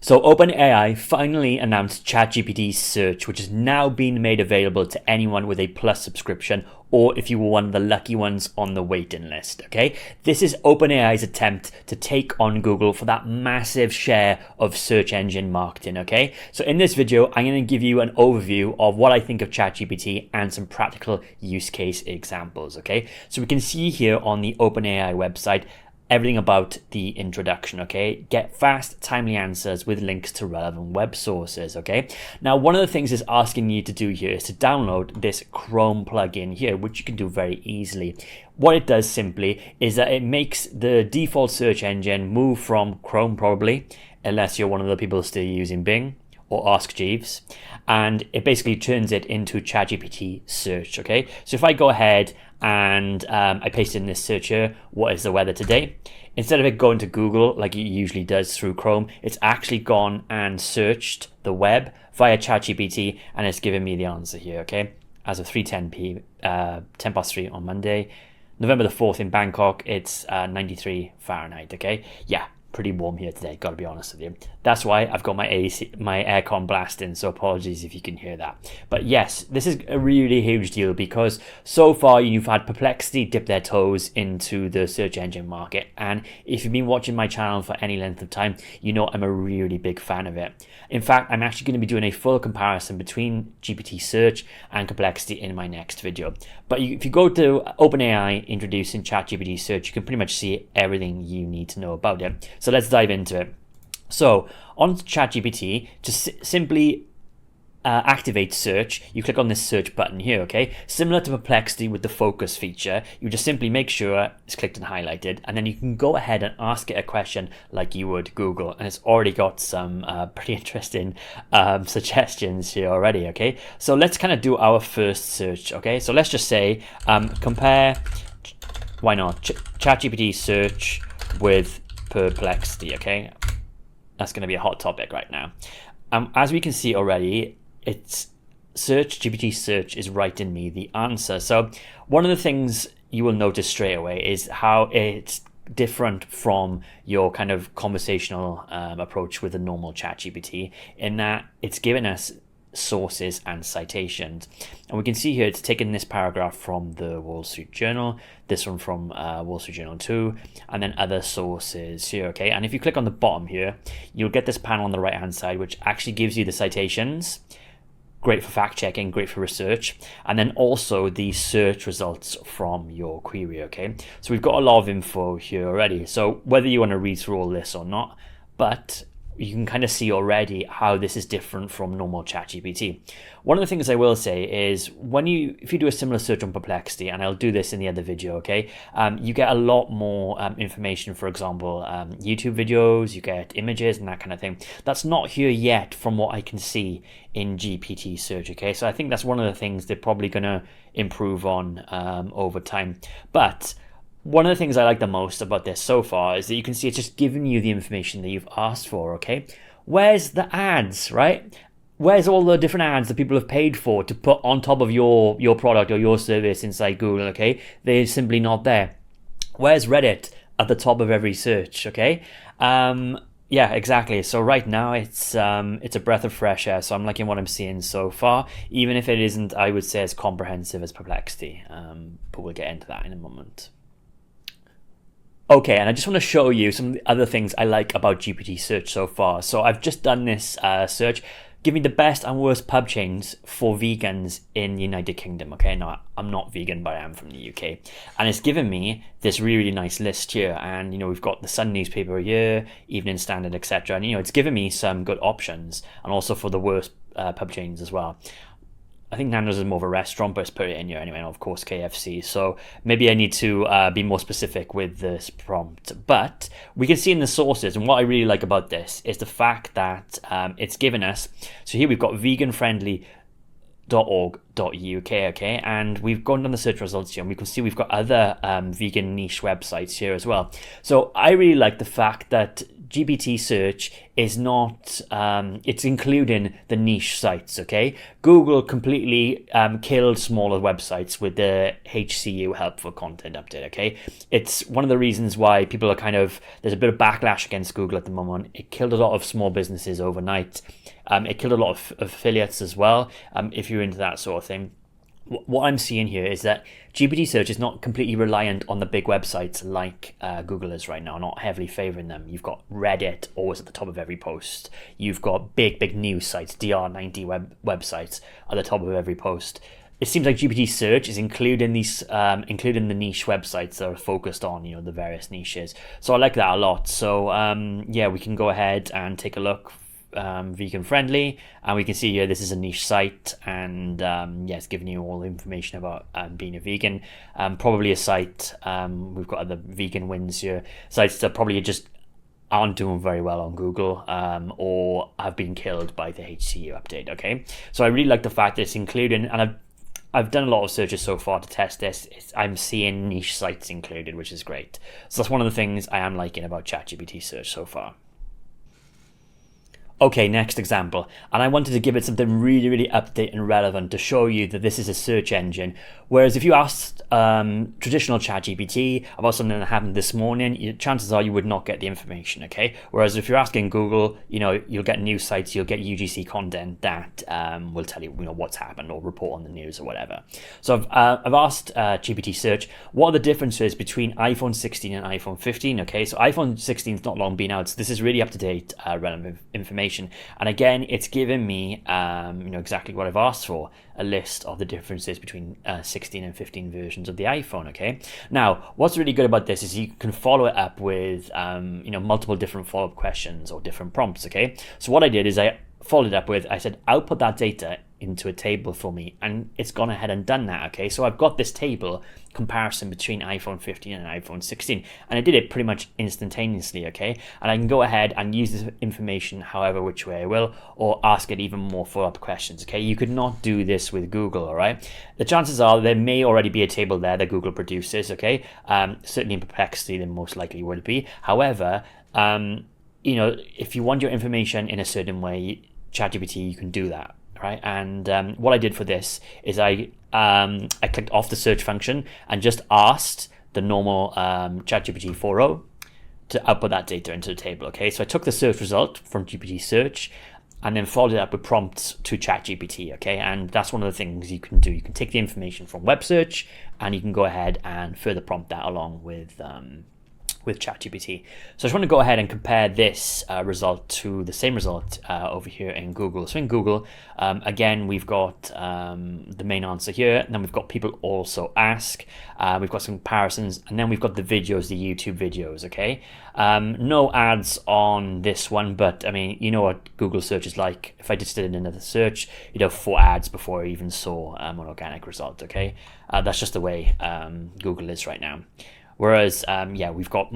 So OpenAI finally announced ChatGPT Search, which has now been made available to anyone with a Plus subscription, or if you were one of the lucky ones on the waiting list, okay? This is OpenAI's attempt to take on Google for that massive share of search engine marketing, okay? So in this video, I'm going to give you an overview of what I think of ChatGPT and some practical use case examples, okay? So we can see here on the OpenAI website, everything about the introduction, okay? Get fast, timely answers with links to relevant web sources, okay? Now, one of the things it's asking you to do here is to download this Chrome plugin here, which you can do very easily. What it does simply is that it makes the default search engine move from Chrome probably, unless you're one of the people still using Bing or Ask Jeeves, and it basically turns it into ChatGPT Search, okay? So if I go ahead and I paste in this search here, what is the weather today? Instead of it going to Google like it usually does through Chrome, it's actually gone and searched the web via ChatGPT, and it's given me the answer here, okay? As of 10 past 3 on Monday, November the 4th in Bangkok, it's 93 Fahrenheit, okay? Yeah, pretty warm here today, gotta be honest with you. That's why I've got my aircon blasting, so apologies if you can hear that. But yes, this is a really huge deal because so far you've had Perplexity dip their toes into the search engine market, and if you've been watching my channel for any length of time, you know I'm a really big fan of it. In fact, I'm actually going to be doing a full comparison between GPT Search and Perplexity in my next video. But if you go to OpenAI introducing ChatGPT Search, you can pretty much see everything you need to know about it. So let's dive into it. So on ChatGPT, just simply activate search, you click on this search button here, okay? Similar to Perplexity with the focus feature, you just simply make sure it's clicked and highlighted, and then you can go ahead and ask it a question like you would Google, and it's already got some pretty interesting suggestions here already, okay? So let's kind of do our first search, okay? So let's just say compare, why not, ChatGPT Search with Perplexity, okay? That's going to be a hot topic right now. As we can see already, it's GPT Search is writing me the answer. So one of the things you will notice straight away is how it's different from your kind of conversational approach with a normal ChatGPT, in that it's given us sources and citations, and we can see here it's taken this paragraph from the Wall Street Journal, this one from Wall Street Journal 2, and then other sources here, okay? And if you click on the bottom here, you'll get this panel on the right hand side which actually gives you the citations. Great for fact checking, great for research, and then also the search results from your query, okay? So we've got a lot of info here already, so whether you want to read through all this or not, but you can kind of see already how this is different from normal ChatGPT. One of the things I will say is if you do a similar search on Perplexity, and I'll do this in the other video, okay, you get a lot more information, for example, YouTube videos, you get images and that kind of thing. That's not here yet from what I can see in GPT Search, okay? So I think that's one of the things they're probably going to improve on over time. But one of the things I like the most about this so far is that you can see it's just giving you the information that you've asked for, okay? Where's the ads, right? Where's all the different ads that people have paid for to put on top of your product or your service inside Google, okay? They're simply not there. Where's Reddit at the top of every search, okay? Yeah, exactly. So right now it's a breath of fresh air. So I'm liking what I'm seeing so far, even if it isn't, I would say, as comprehensive as Perplexity. But we'll get into that in a moment. Okay, and I just want to show you some of the other things I like about GPT Search so far. So I've just done this search. Give me the best and worst pub chains for vegans in the United Kingdom. Okay, no, I'm not vegan, but I am from the UK. And it's given me this really nice list here. And, you know, we've got the Sun newspaper here, Evening Standard, etc. And, you know, it's given me some good options, and also for the worst pub chains as well. I think Nando's is more of a restaurant, but it's put it in here anyway, and of course KFC. So maybe I need to be more specific with this prompt. But we can see in the sources, and what I really like about this is the fact that it's given us, so here we've got veganfriendly.org.uk, okay, and we've gone down the search results here, and we can see we've got other vegan niche websites here as well. So I really like the fact that GPT Search is not, it's including the niche sites, okay? Google completely killed smaller websites with the HCU helpful content update, okay? It's one of the reasons why people are there's a bit of backlash against Google at the moment. It killed a lot of small businesses overnight. It killed a lot of affiliates as well, if you're into that sort of thing. What I'm seeing here is that GPT Search is not completely reliant on the big websites like Google is right now, not heavily favoring them. You've got Reddit always at the top of every post. You've got big news sites, DR90 websites at the top of every post. It seems like GPT Search is including including the niche websites that are focused on, the various niches. So I like that a lot. So yeah, we can go ahead and take a look. Vegan friendly, and we can see here this is a niche site, and yeah, it's giving you all the information about being a vegan. Probably a site, we've got other vegan wins here, sites that probably just aren't doing very well on Google, or have been killed by the HCU update. Okay, so I really like the fact that it's included, and I've done a lot of searches so far to test this. I'm seeing niche sites included, which is great. So that's one of the things I am liking about ChatGPT Search so far. Okay, next example, and I wanted to give it something really up-to-date and relevant to show you that this is a search engine. Whereas if you asked traditional ChatGPT about something that happened this morning, chances are you would not get the information, okay? Whereas if you're asking Google, you'll get news sites, you'll get UGC content that will tell you, what's happened or report on the news or whatever. So I've asked GPT Search, what are the differences between iPhone 16 and iPhone 15, okay? So iPhone 16 has not long been out, so this is really up-to-date, relevant information. And again, it's given me exactly what I've asked for, a list of the differences between 16 and 15 versions of the iPhone. Okay, now what's really good about this is you can follow it up with multiple different follow-up questions or different prompts. Okay, so what I did is I followed up with, I said, output that data into a table for me, and it's gone ahead and done that. Okay, so I've got this table comparison between iPhone 15 and iPhone 16, and I did it pretty much instantaneously. Okay, and I can go ahead and use this information however which way I will, or ask it even more follow-up questions. Okay, you could not do this with Google. All right, the chances are there may already be a table there that Google produces. Okay, certainly in Perplexity there most likely would be. However, if you want your information in a certain way, ChatGPT, you can do that, right? And what I did for this is I clicked off the search function and just asked the normal ChatGPT 4.0 to output that data into the table. Okay, so I took the search result from GPT Search and then followed it up with prompts to ChatGPT. Okay, and that's one of the things you can do. You can take the information from web search and you can go ahead and further prompt that along with ChatGPT. So I just want to go ahead and compare this result to the same result over here in Google. So in Google, again, we've got the main answer here, and then we've got people also ask, we've got some comparisons, and then we've got the videos, the YouTube videos, okay? No ads on this one, but I mean, you know what Google search is like. If I just did another search, you'd have 4 ads before I even saw an organic result, okay? That's just the way Google is right now. Whereas, we've got,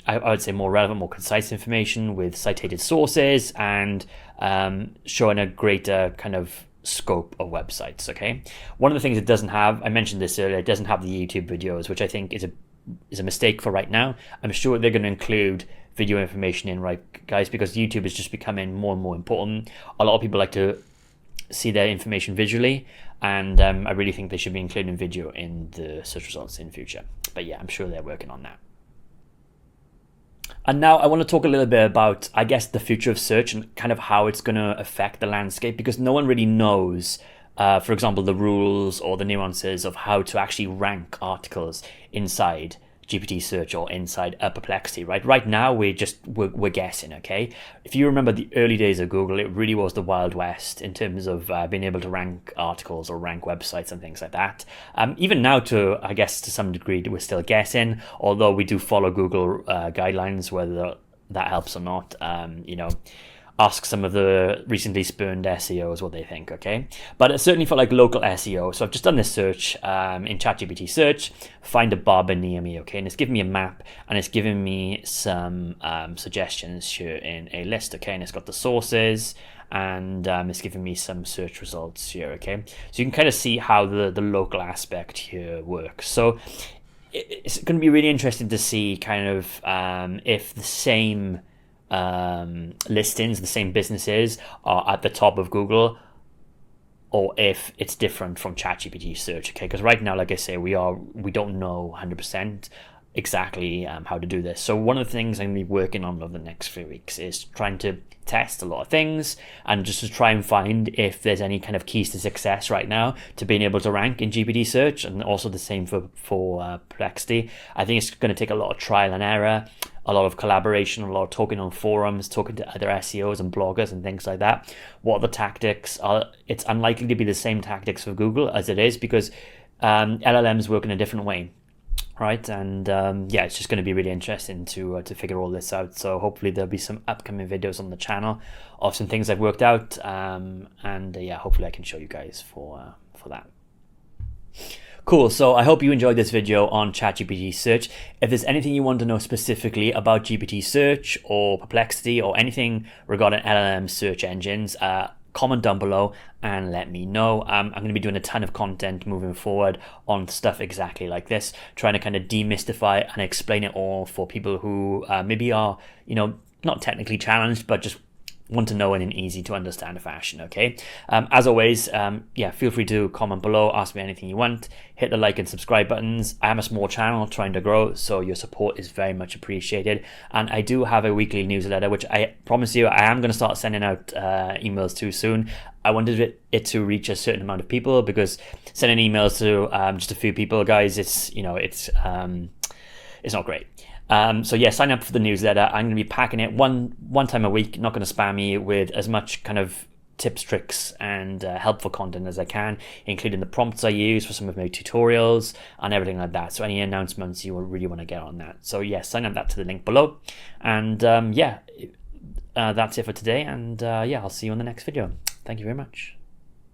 I would say, more relevant, more concise information with cited sources and showing a greater kind of scope of websites, okay? One of the things it doesn't have, I mentioned this earlier, it doesn't have the YouTube videos, which I think is a mistake for right now. I'm sure they're going to include video information in, right, guys, because YouTube is just becoming more and more important. A lot of people like to see their information visually, and I really think they should be including video in the search results in future. But yeah, I'm sure they're working on that. And now I want to talk a little bit about, I guess, the future of search and kind of how it's going to affect the landscape, because no one really knows, for example, the rules or the nuances of how to actually rank articles inside GPT Search or inside Perplexity, right? Right now, we're guessing, okay? If you remember the early days of Google, it really was the Wild West in terms of being able to rank articles or rank websites and things like that. Even now, I guess to some degree, we're still guessing, although we do follow Google guidelines, whether that helps or not, ask some of the recently spurned SEOs what they think, okay? But certainly for like local SEO, so I've just done this search in ChatGPT Search, find a barber near me, okay? And it's giving me a map, and it's giving me some suggestions here in a list, okay? And it's got the sources, and it's giving me some search results here, okay? So you can kind of see how the local aspect here works. So it's going to be really interesting to see kind of if the same listings, the same businesses are at the top of Google, or if it's different from ChatGPT Search. Okay, because right now, like I say, we don't know 100% exactly how to do this. So one of the things I'm going to be working on over the next few weeks is trying to test a lot of things and just to try and find if there's any kind of keys to success right now to being able to rank in GPT Search, and also the same for Perplexity. I think it's going to take a lot of trial and error, a lot of collaboration, a lot of talking on forums, talking to other SEOs and bloggers and things like that. What the tactics are, it's unlikely to be the same tactics for Google as it is, because LLMs work in a different way. Right, and yeah, it's just going to be really interesting to figure all this out. So hopefully there'll be some upcoming videos on the channel of some things I've worked out, and yeah, hopefully I can show you guys for that. Cool, so I hope you enjoyed this video on ChatGPT Search. If there's anything you want to know specifically about GPT Search or Perplexity or anything regarding LLM search engines, comment down below and let me know. I'm going to be doing a ton of content moving forward on stuff exactly like this, trying to kind of demystify and explain it all for people who maybe are, not technically challenged, but just want to know in an easy to understand fashion. Okay, as always, yeah, feel free to comment below, ask me anything you want, hit the like and subscribe buttons. I am a small channel trying to grow, so your support is very much appreciated. And I do have a weekly newsletter, which I promise you I am going to start sending out emails to soon. I wanted it to reach a certain amount of people, because sending emails to just a few people, guys, it's not great. So yeah, sign up for the newsletter. I'm going to be packing it one time a week, not going to spam you with as much kind of tips, tricks, and helpful content as I can, including the prompts I use for some of my tutorials and everything like that. So any announcements you will really want to get on that. So yeah, sign up that to the link below. And yeah, that's it for today. And yeah, I'll see you on the next video. Thank you very much.